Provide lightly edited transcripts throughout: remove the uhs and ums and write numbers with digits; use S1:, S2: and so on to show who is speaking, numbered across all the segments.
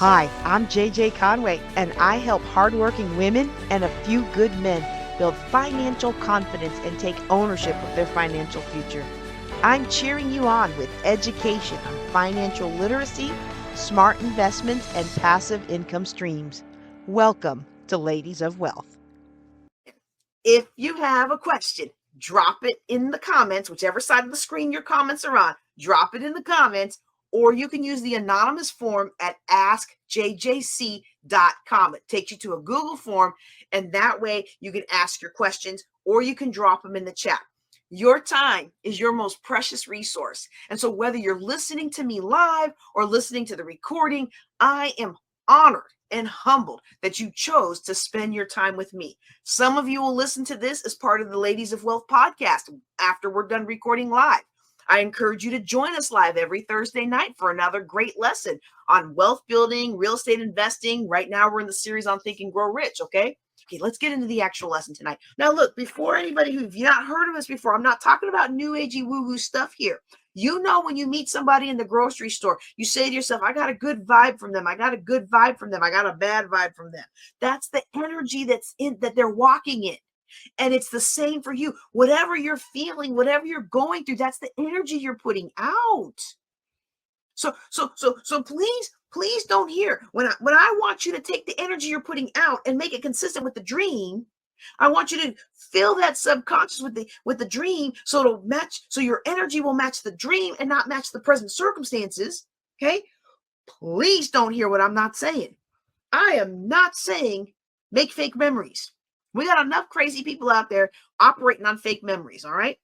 S1: Hi, I'm JJ Conway, and I help hardworking women and a few good men build financial confidence and take ownership of their financial future. I'm cheering you on with education on financial literacy, smart investments, and passive income streams. Welcome to Ladies of Wealth.
S2: If you have a question, drop it in the comments, whichever side of the screen your comments are on, drop it in the comments, or you can use the anonymous form at askjjc.com. It takes you to a Google form, and that way you can ask your questions or you can drop them in the chat. Your time is your most precious resource. And so whether you're listening to me live or listening to the recording, I am honored and humbled that you chose to spend your time with me. Some of you will listen to this as part of the Ladies of Wealth podcast after we're done recording live. I encourage you to join us live every Thursday night for another great lesson on wealth building, real estate investing. Right now, we're in the series on Think and Grow Rich, okay? Okay, let's get into the actual lesson tonight. Now, look, before anybody who've not heard of us before, I'm not talking about new agey woo-woo stuff here. You know, when you meet somebody in the grocery store, you say to yourself, I got a good vibe from them. I got a good vibe from them. I got a bad vibe from them. That's the energy that they're walking in. And it's the same for you. Whatever you're feeling, whatever you're going through, that's the energy you're putting out. So please don't hear when I want you to take the energy you're putting out and make it consistent with the dream. I want you to fill that subconscious with the dream so it'll match, so your energy will match the dream and not match the present circumstances. Okay? Please don't hear what I'm not saying. I am not saying make fake memories. We got enough crazy people out there operating on fake memories, all right?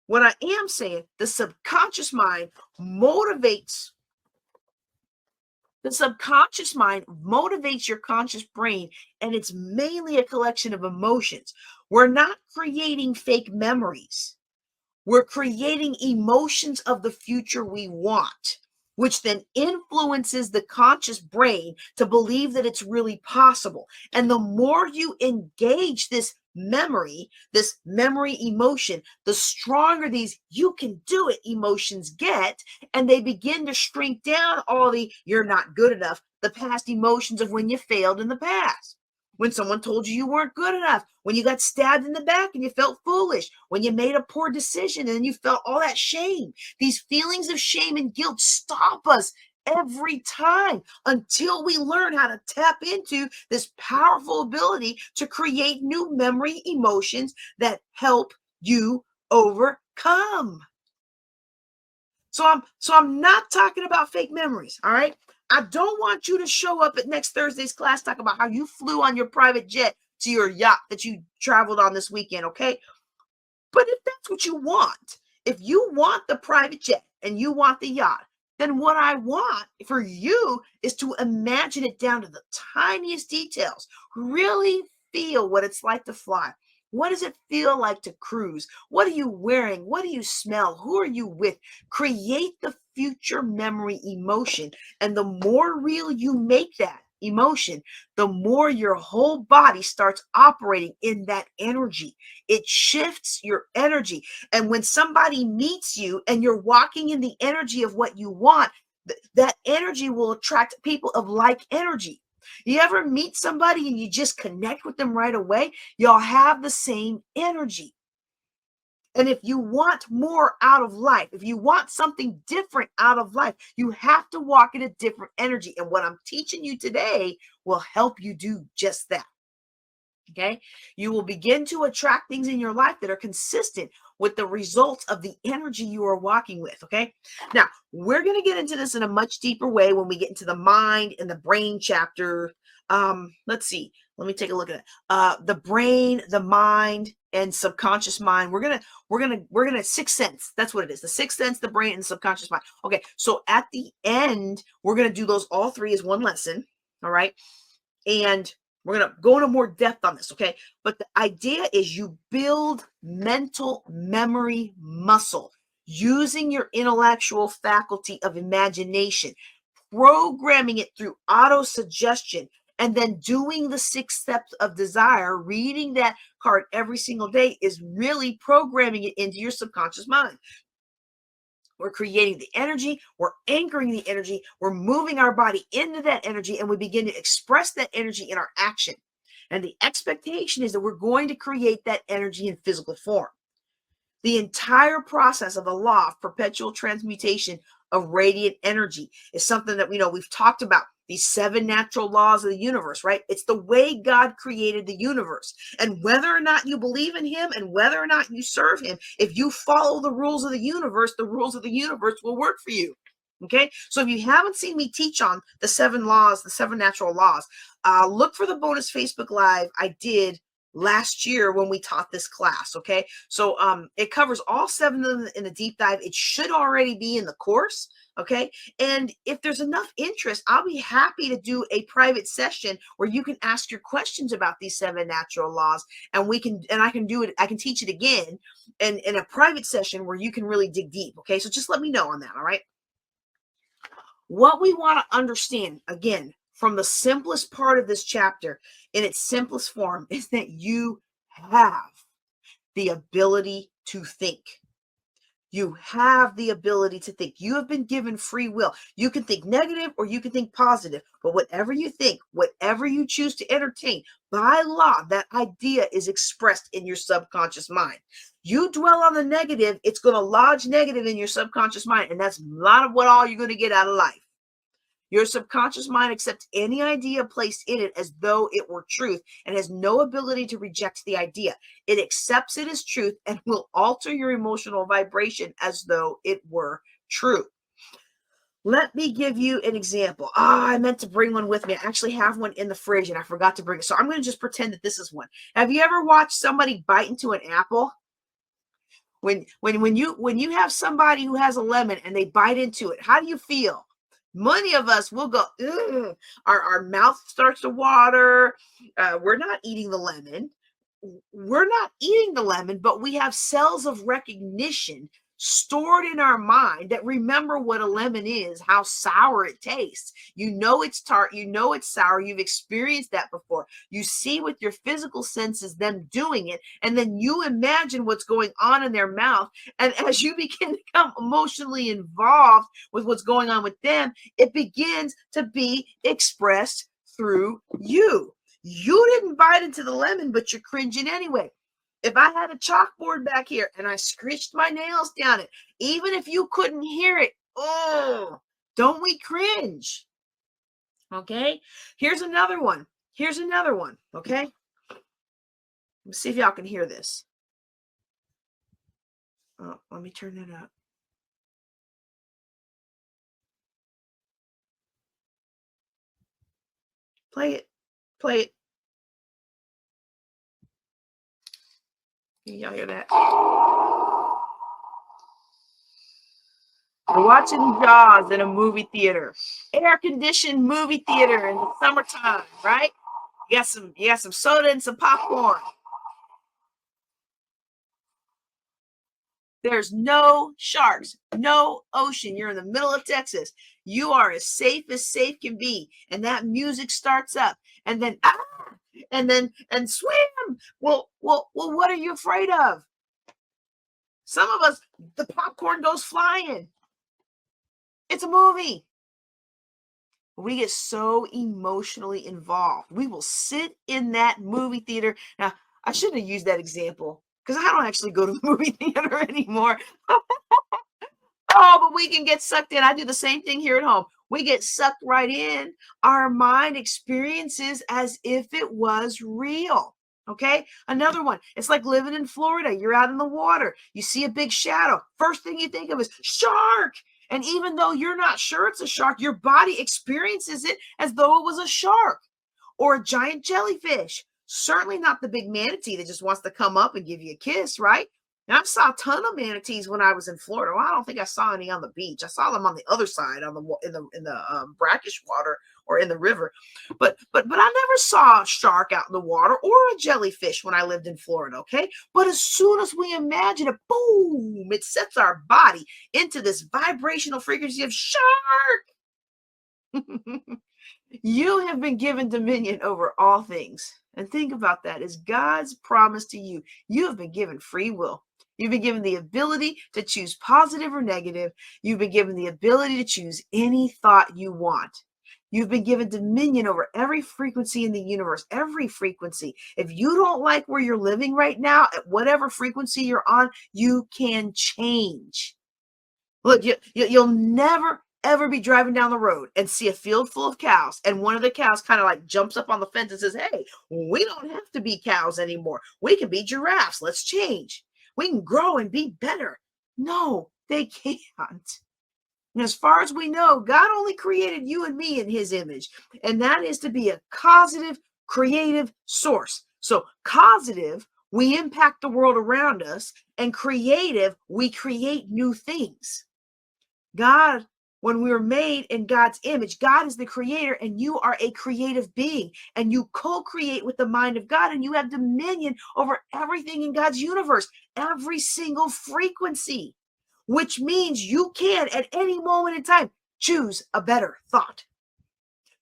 S2: What I am saying, the subconscious mind motivates your conscious brain, and it's mainly a collection of emotions. We're not creating fake memories. We're creating emotions of the future we want, which then influences the conscious brain to believe that it's really possible. And the more you engage this memory emotion, the stronger these you can do it emotions get, and they begin to shrink down all the you're not good enough, the past emotions of when you failed in the past. When someone told you weren't good enough, when you got stabbed in the back and you felt foolish, when you made a poor decision and you felt all that shame. These feelings of shame and guilt stop us every time until we learn how to tap into this powerful ability to create new memory emotions that help you overcome. So I'm not talking about fake memories, all right? I don't want you to show up at next Thursday's class talk about how you flew on your private jet to your yacht that you traveled on this weekend, okay? But if that's what you want, if you want the private jet and you want the yacht, then what I want for you is to imagine it down to the tiniest details. Really feel what it's like to fly. What does it feel like to cruise? What are you wearing? What do you smell? Who are you with? Create the future memory emotion. And the more real you make that emotion, the more your whole body starts operating in that energy. It shifts your energy. And when somebody meets you and you're walking in the energy of what you want, that energy will attract people of like energy. You ever meet somebody and you just connect with them right away? Y'all have the same energy. And if you want more out of life, if you want something different out of life, you have to walk in a different energy. And what I'm teaching you today will help you do just that. Okay? You will begin to attract things in your life that are consistent with the results of the energy you are walking with. Okay? Now, we're going to get into this in a much deeper way when we get into the mind and the brain chapter. Let's see. Let me take a look at it. The brain, the mind, and subconscious mind. We're gonna sixth sense. That's what it is. The sixth sense, the brain, and the subconscious mind. Okay. So at the end, we're gonna do those all three as one lesson. All right. And we're going to go into more depth on this, okay? But the idea is you build mental memory muscle using your intellectual faculty of imagination, programming it through autosuggestion, and then doing the 6 steps of desire, reading that card every single day is really programming it into your subconscious mind. We're creating the energy, we're anchoring the energy, we're moving our body into that energy, and we begin to express that energy in our action. And the expectation is that we're going to create that energy in physical form. The entire process of the law of perpetual transmutation of radiant energy is something that we've talked about. These 7 natural laws of the universe, right? It's the way God created the universe. And whether or not you believe in him and whether or not you serve him, if you follow the rules of the universe will work for you. Okay, so if you haven't seen me teach on the 7 laws, the 7 natural laws, look for the bonus Facebook Live I did last year when we taught this class. Okay, so it covers all 7 of them in the deep dive. It should already be in the course. Okay, and if there's enough interest, I'll be happy to do a private session where you can ask your questions about these 7 natural laws, and I can do it. I can teach it again in a private session where you can really dig deep. Okay, so just let me know on that. All right. What we want to understand, again, from the simplest part of this chapter in its simplest form, is that you have the ability to think. You have the ability to think. You have been given free will. You can think negative or you can think positive, but whatever you think, whatever you choose to entertain, by law, that idea is expressed in your subconscious mind. You dwell on the negative, it's going to lodge negative in your subconscious mind, and that's not what all you're going to get out of life. Your subconscious mind accepts any idea placed in it as though it were truth and has no ability to reject the idea. It accepts it as truth and will alter your emotional vibration as though it were true. Let me give you an example. I meant to bring one with me. I actually have one in the fridge and I forgot to bring it. So I'm going to just pretend that this is one. Have you ever watched somebody bite into an apple? When you have somebody who has a lemon and they bite into it, how do you feel? Many of us will go, ugh. Our mouth starts to water. We're not eating the lemon. But we have cells of recognition stored in our mind that remember what a lemon is, how sour it tastes. You know it's tart, you know it's sour, you've experienced that before. You see with your physical senses them doing it, and then you imagine what's going on in their mouth. And as you begin to become emotionally involved with what's going on with them, it begins to be expressed through you. You didn't bite into the lemon, but you're cringing anyway. If I had a chalkboard back here and I scratched my nails down it, even if you couldn't hear it, oh, don't we cringe? Okay, here's another one. Okay, let's see if y'all can hear this. Oh, let me turn that up. Play it. Y'all hear that? We're watching Jaws in a movie theater, air-conditioned movie theater in the summertime, right? You got some soda and some popcorn. There's no sharks, no ocean. You're in the middle of Texas. You are as safe can be. And that music starts up, and then and swim. Well, what are you afraid of? Some of us, the popcorn goes flying. It's a movie. We get so emotionally involved. We will sit in that movie theater. Now, I shouldn't have used that example because I don't actually go to the movie theater anymore. Oh, but we can get sucked in. I do the same thing here at home. We get sucked right in. Our mind experiences as if it was real. Okay, another one. It's like living in Florida. You're out in the water. You see a big shadow. First thing you think of is shark. And even though you're not sure it's a shark, your body experiences it as though it was a shark or a giant jellyfish. Certainly not the big manatee that just wants to come up and give you a kiss, right? And I saw a ton of manatees when I was in Florida. Well, I don't think I saw any on the beach. I saw them on the other side, on the brackish water or in the river. But I never saw a shark out in the water or a jellyfish when I lived in Florida. Okay, but as soon as we imagine it, boom! It sets our body into this vibrational frequency of shark. You have been given dominion over all things. And think about that. As God's promise to you, you have been given free will. You've been given the ability to choose positive or negative. You've been given the ability to choose any thought you want. You've been given dominion over every frequency in the universe, every frequency. If you don't like where you're living right now, at whatever frequency you're on, you can change. Look, you'll never, ever be driving down the road and see a field full of cows, and one of the cows kind of like jumps up on the fence and says, hey, we don't have to be cows anymore. We can be giraffes. Let's change. We can grow and be better. No, they can't. And as far as we know, God only created you and me in his image, and that is to be a causative, creative source. So causative, we impact the world around us, and creative, we create new things. God, when we were made in God's image, God is the creator, and you are a creative being, and you co-create with the mind of God, and you have dominion over everything in God's universe, every single frequency, which means you can, at any moment in time, choose a better thought.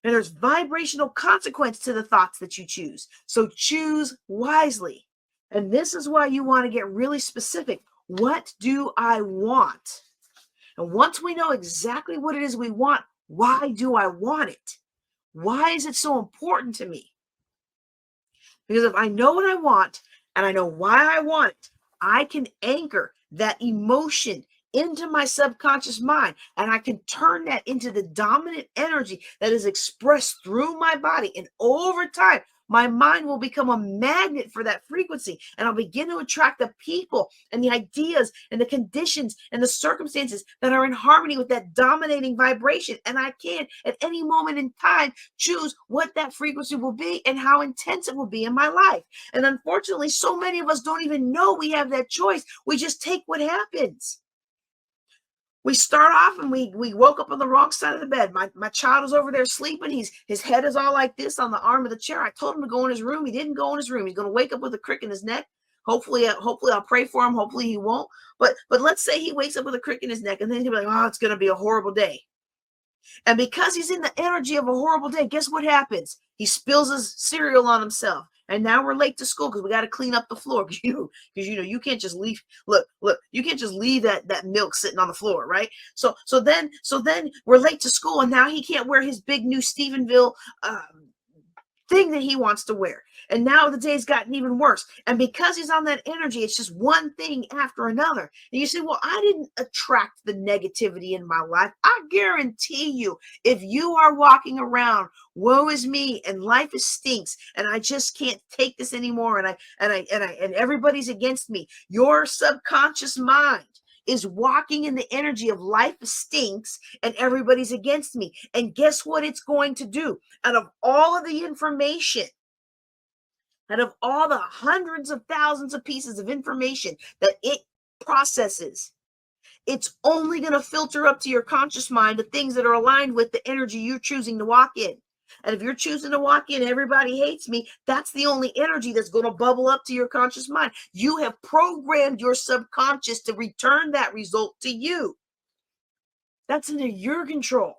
S2: And there's vibrational consequence to the thoughts that you choose. So choose wisely. And this is why you want to get really specific. What do I want? And once we know exactly what it is we want, why do I want it? Why is it so important to me? Because if I know what I want and I know why I want it, I can anchor that emotion into my subconscious mind, and I can turn that into the dominant energy that is expressed through my body. And over time, my mind will become a magnet for that frequency, and I'll begin to attract the people and the ideas and the conditions and the circumstances that are in harmony with that dominating vibration. And I can, at any moment in time, choose what that frequency will be and how intense it will be in my life. And unfortunately, so many of us don't even know we have that choice. We just take what happens. We start off and we woke up on the wrong side of the bed. My child is over there sleeping. His head is all like this on the arm of the chair. I told him to go in his room. He didn't go in his room. He's going to wake up with a crick in his neck. Hopefully I'll pray for him. Hopefully he won't. But let's say he wakes up with a crick in his neck, and then he'll be like, oh, it's going to be a horrible day. And because he's in the energy of a horrible day, guess what happens? He spills his cereal on himself. And now we're late to school because we got to clean up the floor. Because you can't just leave. Look, you can't just leave that milk sitting on the floor, right? So then we're late to school, and now he can't wear his big new Stephenville thing that he wants to wear. And now the day's gotten even worse. And because he's on that energy, it's just one thing after another. And you say, well, I didn't attract the negativity in my life. I guarantee you, if you are walking around, woe is me, and life is stinks, and I just can't take this anymore, and everybody's against me, your subconscious mind is walking in the energy of life stinks and everybody's against me. And guess what it's going to do? Out of all of the information, out of all the hundreds of thousands of pieces of information that it processes, it's only going to filter up to your conscious mind the things that are aligned with the energy you're choosing to walk in. And if you're choosing to walk in, everybody hates me, that's the only energy that's going to bubble up to your conscious mind. You have programmed your subconscious to return that result to you. That's under your control.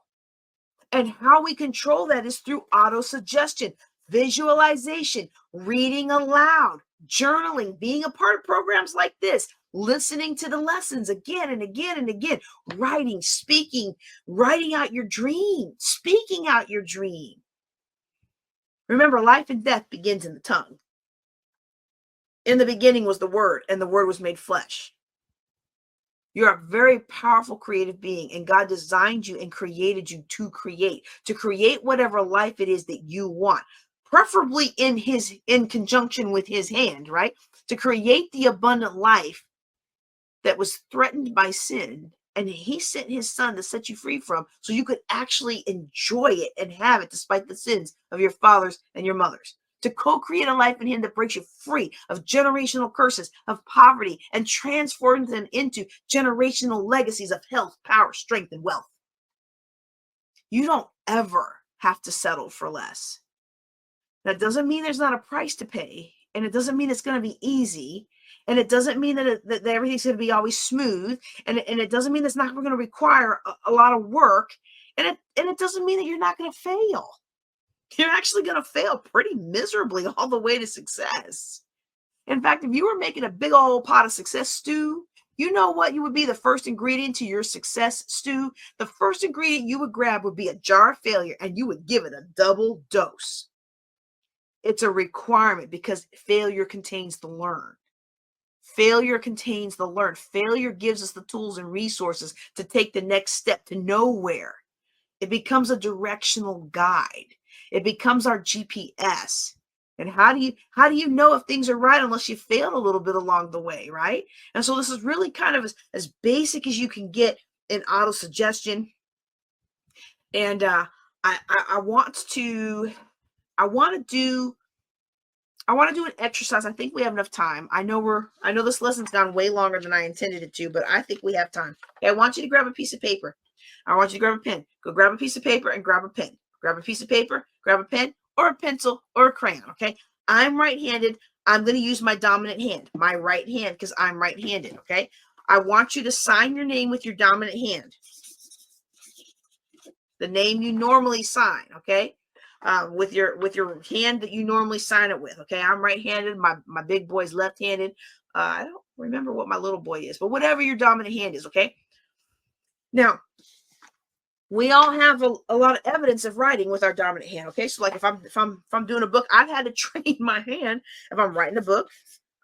S2: And how we control that is through autosuggestion, visualization, reading aloud, journaling, being a part of programs like this, listening to the lessons again and again and again, writing, speaking, writing out your dream, speaking out your dream. Remember, life and death begins in the tongue. In the beginning was the Word, and the Word was made flesh. You're a very powerful creative being, and God designed you and created you to create whatever life it is that you want, preferably in conjunction with his hand, right? To create the abundant life that was threatened by sin, and he sent his son to set you free from, so you could actually enjoy it and have it despite the sins of your fathers and your mothers. To co-create a life in him that breaks you free of generational curses, of poverty, and transforms them into generational legacies of health, power, strength, and wealth. You don't ever have to settle for less. That doesn't mean there's not a price to pay, and it doesn't mean it's going to be easy, and it doesn't mean that everything's going to be always smooth, and it doesn't mean it's not going to require a lot of work, and it doesn't mean that you're not going to fail. You're actually going to fail pretty miserably all the way to success. In fact, if you were making a big old pot of success stew, you know what you would be the first ingredient to your success stew? The first ingredient you would grab would be a jar of failure, and you would give it a double dose. It's a requirement because failure contains the learn. Failure contains the learn. Failure gives us the tools and resources to take the next step to nowhere. It becomes a directional guide. It becomes our GPS. And how do you know if things are right unless you failed a little bit along the way, right? And so this is really kind of as basic as you can get in autosuggestion. And I want to do an exercise. I think we have enough time. I know this lesson's gone way longer than I intended it to, but I think we have time. Okay, I want you to grab a piece of paper. I want you to grab a pen. Go grab a piece of paper and grab a pen. Grab a piece of paper, grab a pen or a pencil or a crayon, okay? I'm right-handed. I'm going to use my dominant hand, my right hand, because I'm right-handed, okay? I want you to sign your name with your dominant hand. The name you normally sign, okay? With your hand that you normally sign it with, okay? I'm right-handed. My big boy's left-handed. I don't remember what my little boy is, but whatever your dominant hand is, okay? Now, we all have a lot of evidence of writing with our dominant hand, okay? So like if I'm doing a book, I've had to train my hand. If I'm writing a book,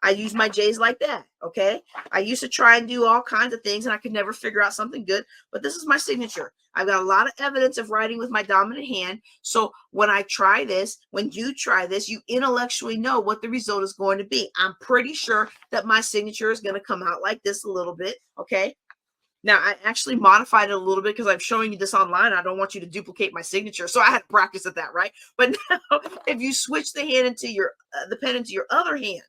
S2: I use my J's like that, okay? I used to try and do all kinds of things and I could never figure out something good, but this is my signature. I've got a lot of evidence of writing with my dominant hand. So when I try this, when you try this, you intellectually know what the result is going to be. I'm pretty sure that my signature is going to come out like this a little bit, okay? Now, I actually modified it a little bit because I'm showing you this online. I don't want you to duplicate my signature. So I had to practice at that, right? But now, if you switch the hand into the pen into your other hand,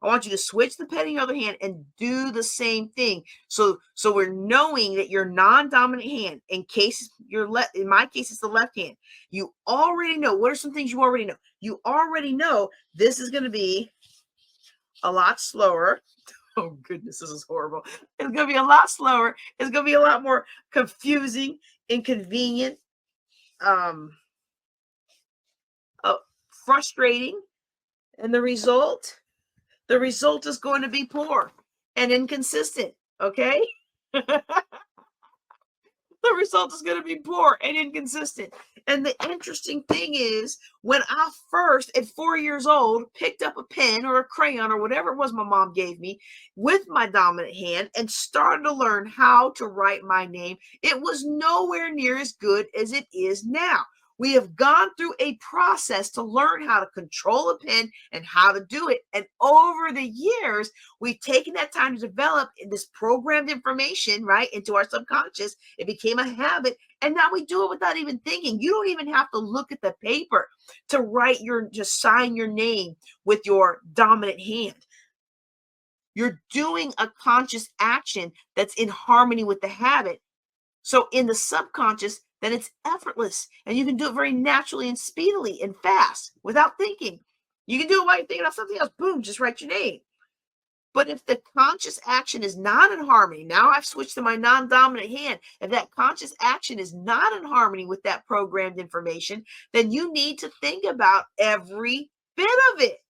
S2: I want you to switch the pen in your other hand and do the same thing. So we're knowing that your non-dominant hand, in my case, it's the left hand. You already know. What are some things you already know? You already know this is going to be a lot slower. Oh goodness, this is horrible. It's going to be a lot slower. It's going to be a lot more confusing, inconvenient, frustrating. And the result is going to be poor and inconsistent, okay? The result is going to be poor and inconsistent. And the interesting thing is, when I first, at 4 years old, picked up a pen or a crayon or whatever it was my mom gave me with my dominant hand and started to learn how to write my name, it was nowhere near as good as it is now. We have gone through a process to learn how to control a pen and how to do it. And over the years, we've taken that time to develop this programmed information, right, into our subconscious. It became a habit. And now we do it without even thinking. You don't even have to look at the paper to sign your name with your dominant hand. You're doing a conscious action that's in harmony with the habit. So in the subconscious, then it's effortless and you can do it very naturally and speedily and fast without thinking. You can do it while you're thinking of something else. Boom, just write your name. But if the conscious action is not in harmony, now I've switched to my non-dominant hand. If that conscious action is not in harmony with that programmed information, then you need to think about every bit of it.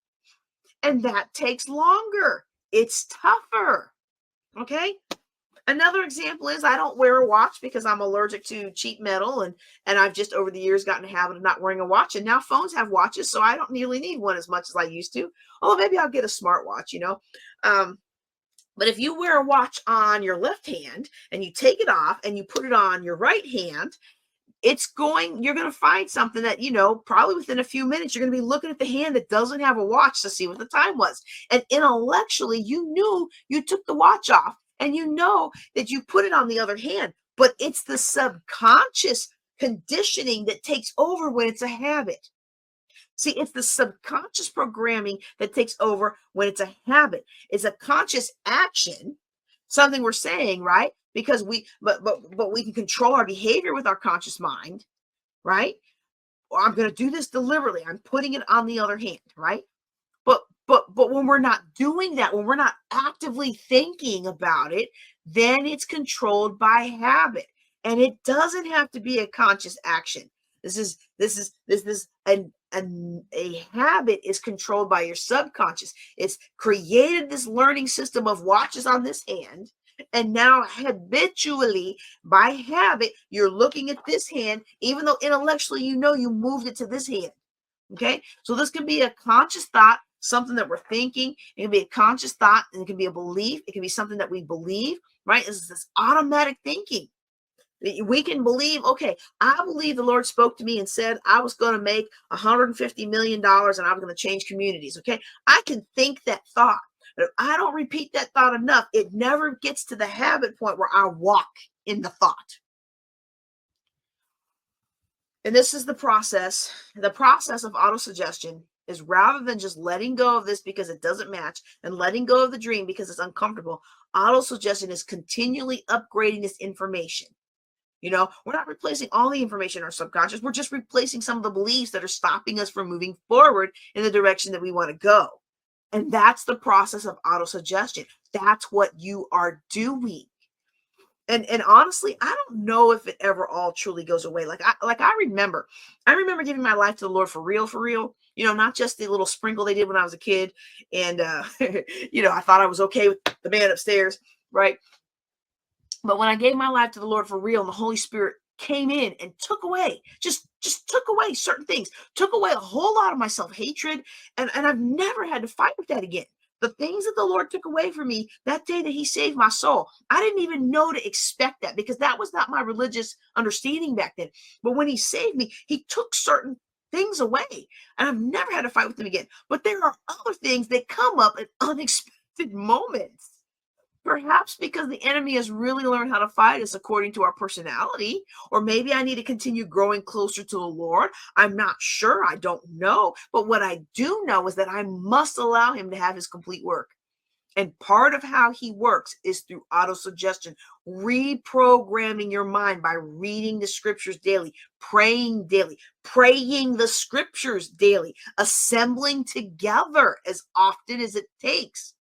S2: And that takes longer. It's tougher. Okay? Another example is I don't wear a watch because I'm allergic to cheap metal, and I've just over the years gotten a habit of not wearing a watch. And now phones have watches, so I don't nearly need one as much as I used to. Although maybe I'll get a smartwatch, But if you wear a watch on your left hand and you take it off and you put it on your right hand, you're going to find something that, probably within a few minutes, you're going to be looking at the hand that doesn't have a watch to see what the time was. And intellectually, you knew you took the watch off. And you know that you put it on the other hand, but it's the subconscious conditioning that takes over when it's a habit. See, it's the subconscious programming that takes over when it's a habit. It's a conscious action, something we're saying, right? Because but we can control our behavior with our conscious mind, right? I'm going to do this deliberately. I'm putting it on the other hand, right? But when we're not doing that, when we're not actively thinking about it, then it's controlled by habit. And it doesn't have to be a conscious action. This is an a habit is controlled by your subconscious. It's created this learning system of watches on this hand. And now habitually, by habit, you're looking at this hand, even though intellectually you know you moved it to this hand. Okay. So this can be a conscious thought, something that we're thinking. It can be a conscious thought, and it can be a belief. It can be something that we believe, right? This is this automatic thinking. We can believe, okay, I believe the Lord spoke to me and said I was going to make $150 million and I was going to change communities. Okay. I can think that thought, but if I don't repeat that thought enough, it never gets to the habit point where I walk in the thought. And this is the process. The process of autosuggestion is, rather than just letting go of this because it doesn't match and letting go of the dream because it's uncomfortable, autosuggestion is continually upgrading this information. We're not replacing all the information in our subconscious. We're just replacing some of the beliefs that are stopping us from moving forward in the direction that we want to go. And that's the process of autosuggestion. That's what you are doing. And honestly, I don't know if it ever all truly goes away. I remember giving my life to the Lord for real. Not just the little sprinkle they did when I was a kid. And I thought I was okay with the man upstairs, right? But when I gave my life to the Lord for real, and the Holy Spirit came in and took away, just took away certain things, took away a whole lot of my self-hatred, and I've never had to fight with that again. The things that the Lord took away from me that day that he saved my soul, I didn't even know to expect that, because that was not my religious understanding back then. But when he saved me, he took certain things away, and I've never had to fight with them again. But there are other things that come up at unexpected moments. Perhaps because the enemy has really learned how to fight us according to our personality, or maybe I need to continue growing closer to the Lord. I'm not sure. I don't know. But what I do know is that I must allow him to have his complete work. And part of how he works is through autosuggestion, reprogramming your mind by reading the scriptures daily, praying the scriptures daily, assembling together as often as it takes.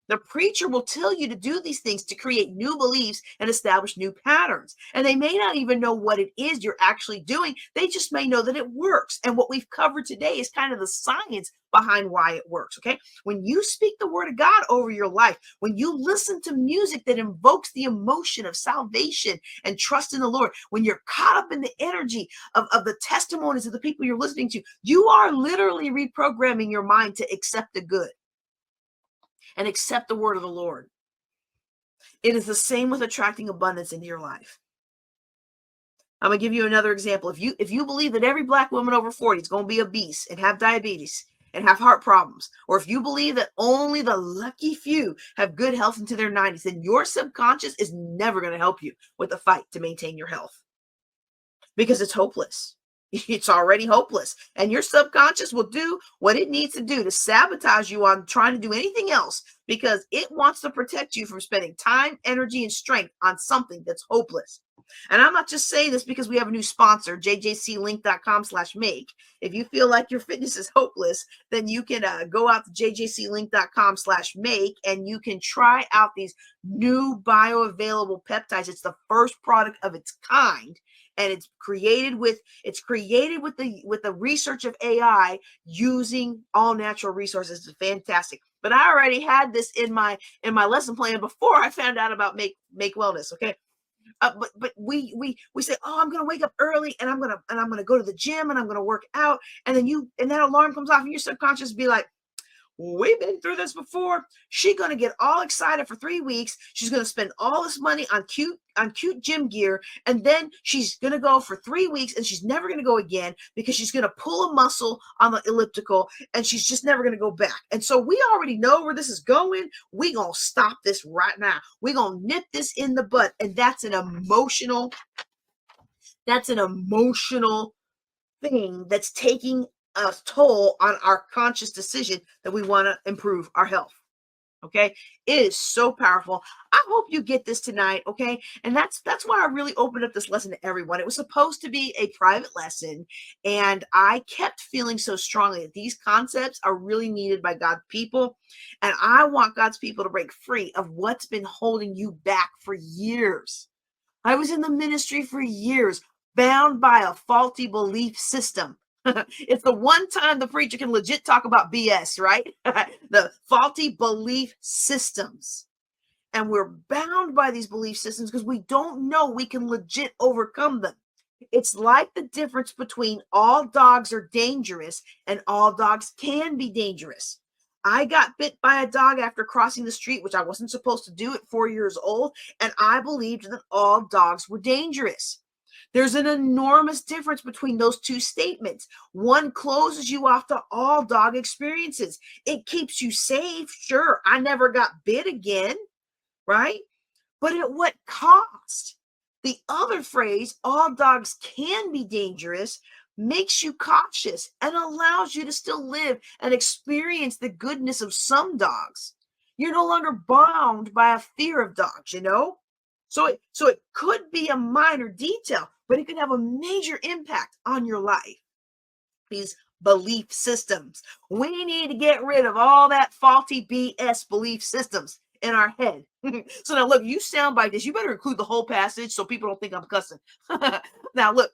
S2: The preacher will tell you to do these things to create new beliefs and establish new patterns. And they may not even know what it is you're actually doing. They just may know that it works. And what we've covered today is kind of the science behind why it works. Okay. When you speak the word of God over your life, when you listen to music that invokes the emotion of salvation and trust in the Lord, when you're caught up in the energy of the testimonies of the people you're listening to, you are literally reprogramming your mind to accept the good and accept the word of the Lord. It is the same with attracting abundance into your life. I'm going to give you another example. If you believe that every Black woman over 40 is going to be obese and have diabetes and have heart problems, or if you believe that only the lucky few have good health into their 90s, then your subconscious is never going to help you with the fight to maintain your health, because it's hopeless. It's already hopeless. And your subconscious will do what it needs to do to sabotage you on trying to do anything else, because it wants to protect you from spending time, energy, and strength on something that's hopeless. And I'm not just saying this because we have a new sponsor, jjclink.com/make. If you feel like your fitness is hopeless, then you can go out to jjclink.com/make, and you can try out these new bioavailable peptides. It's the first product of its kind. And it's created with the research of AI using all natural resources. It's fantastic. But I already had this in my lesson plan before I found out about make wellness. Okay. But we say, oh, I'm gonna wake up early and I'm gonna go to the gym and I'm gonna work out, and then that alarm comes off and your subconscious be like, we've been through this before. She's going to get all excited for 3 weeks. She's going to spend all this money on cute gym gear. And then she's going to go for 3 weeks and she's never going to go again, because she's going to pull a muscle on the elliptical and she's just never going to go back. And so we already know where this is going. We're going to stop this right now. We're going to nip this in the bud. And that's an emotional thing that's taking a toll on our conscious decision that we want to improve our health. Okay. It is so powerful. I hope you get this tonight. Okay. And that's why I really opened up this lesson to everyone. It was supposed to be a private lesson, and I kept feeling so strongly that these concepts are really needed by God's people. And I want God's people to break free of what's been holding you back for years. I was in the ministry for years, bound by a faulty belief system. It's the one time the preacher can legit talk about BS, right? The faulty belief systems. And we're bound by these belief systems because we don't know we can legit overcome them. It's like the difference between all dogs are dangerous and all dogs can be dangerous. I got bit by a dog after crossing the street, which I wasn't supposed to do at 4 years old, and I believed that all dogs were dangerous. There's an enormous difference between those two statements. One closes you off to all dog experiences. It keeps you safe. Sure, I never got bit again, right? But at what cost? The other phrase, all dogs can be dangerous, makes you cautious and allows you to still live and experience the goodness of some dogs. You're no longer bound by a fear of dogs, you know? So it could be a minor detail, but it can have a major impact on your life. These belief systems. We need to get rid of all that faulty BS belief systems in our head. So now look, you sound like this, you better include the whole passage so people don't think I'm cussing. Now look,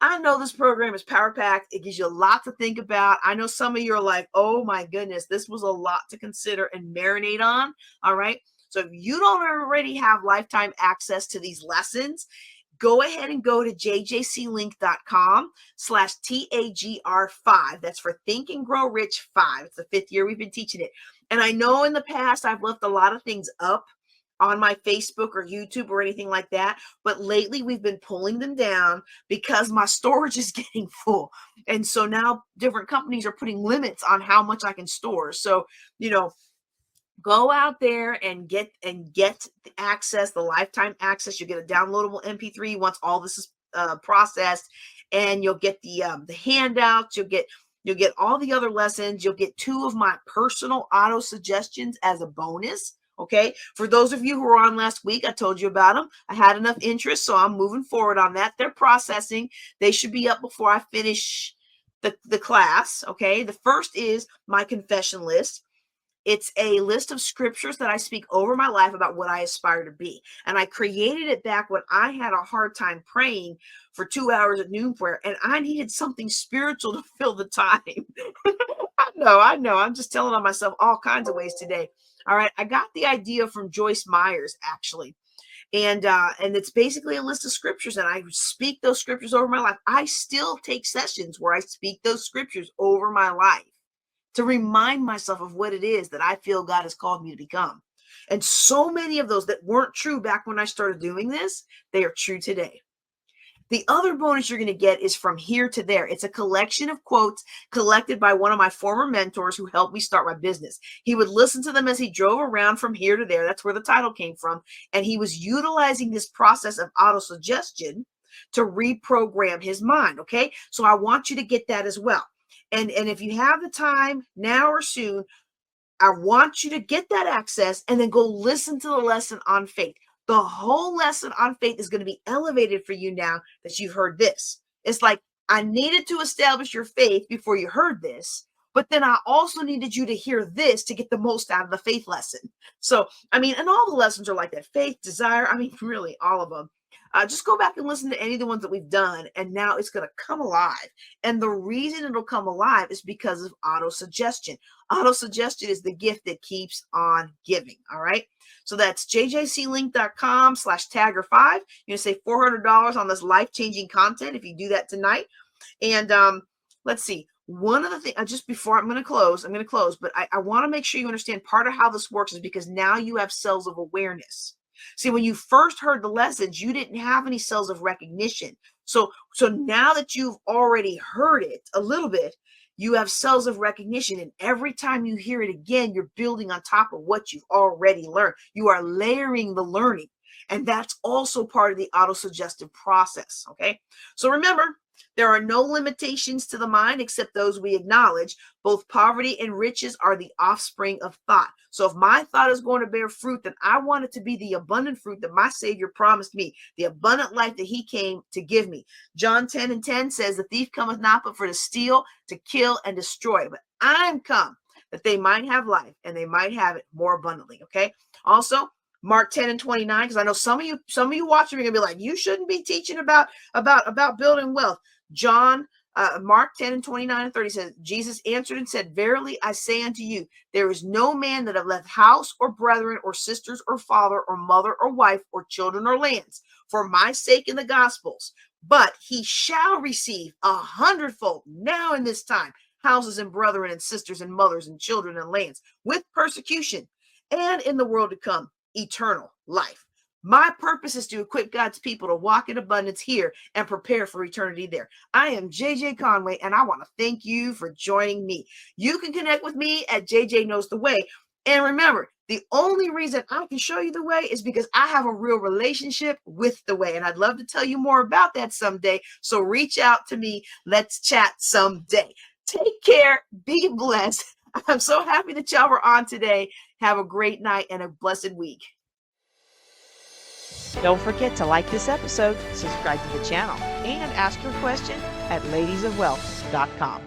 S2: I know this program is power packed. It gives you a lot to think about. I know some of you are like, oh my goodness, this was a lot to consider and marinate on. All right. So if you don't already have lifetime access to these lessons, go ahead and go to jjclink.com/TAGR5. That's for Think and Grow Rich 5. It's the 5th year we've been teaching it. And I know in the past I've left a lot of things up on my Facebook or YouTube or anything like that. But lately we've been pulling them down because my storage is getting full. And so now different companies are putting limits on how much I can store. So, go out there and get the access, the lifetime access. You get a downloadable MP3 once all this is processed, and you'll get the handouts. You'll get all the other lessons. You'll get 2 of my personal auto suggestions as a bonus. Okay. For those of you who were on last week, I told you about them. I had enough interest, so I'm moving forward on that. They're processing. They should be up before I finish the class. Okay. The first is my confession list. It's a list of scriptures that I speak over my life about what I aspire to be. And I created it back when I had a hard time praying for 2 hours at noon prayer, and I needed something spiritual to fill the time. I know. I'm just telling on myself all kinds of ways today. All right. I got the idea from Joyce Myers, actually. And it's basically a list of scriptures, and I speak those scriptures over my life. I still take sessions where I speak those scriptures over my life to remind myself of what it is that I feel God has called me to become. And so many of those that weren't true back when I started doing this, they are true today. The other bonus you're going to get is From Here to There. It's a collection of quotes collected by one of my former mentors who helped me start my business. He would listen to them as he drove around from here to there. That's where the title came from. And he was utilizing this process of autosuggestion to reprogram his mind. Okay. So I want you to get that as well. And if you have the time now or soon, I want you to get that access and then go listen to the lesson on faith. The whole lesson on faith is going to be elevated for you now that you've heard this. It's like, I needed to establish your faith before you heard this, but then I also needed you to hear this to get the most out of the faith lesson. So, and all the lessons are like that. Faith, desire, really all of them. Just go back and listen to any of the ones that we've done, and now it's going to come alive. And the reason it'll come alive is because of autosuggestion. Autosuggestion is the gift that keeps on giving. All right. So that's jjclink.com/tagger5. You're going to save $400 on this life-changing content if you do that tonight. And let's see. One of the things, just before I'm going to close, but I want to make sure you understand part of how this works is because now you have cells of awareness. See, when you first heard the lessons, you didn't have any cells of recognition. So now that you've already heard it a little bit, you have cells of recognition. And every time you hear it again, you're building on top of what you've already learned. You are layering the learning. And that's also part of the autosuggestive process. Okay. So remember, there are no limitations to the mind except those we acknowledge. Both poverty and riches are the offspring of thought. So if my thought is going to bear fruit, then I want it to be the abundant fruit that my Savior promised me, the abundant life that he came to give me. John 10:10 says, the thief cometh not but for to steal, to kill, and destroy. But I'm come that they might have life and they might have it more abundantly. Okay. Also, Mark 10:29, because I know some of you watching are gonna be like, you shouldn't be teaching about building wealth. John Mark 10 and 29 and 30 says, Jesus answered and said, verily I say unto you, there is no man that have left house or brethren or sisters or father or mother or wife or children or lands for my sake in the gospels, but he shall receive 100-fold now in this time, houses and brethren and sisters and mothers and children and lands with persecution, and in the world to come, eternal life. My purpose is to equip God's people to walk in abundance here and prepare for eternity there. I am JJ Conway, and I want to thank you for joining me. You can connect with me at JJ Knows the Way. And remember, the only reason I can show you the way is because I have a real relationship with the way. And I'd love to tell you more about that someday. So reach out to me. Let's chat someday. Take care. Be blessed. I'm so happy that y'all were on today. Have a great night and a blessed week.
S1: Don't forget to like this episode, subscribe to the channel, and ask your question at ladiesofwealth.com.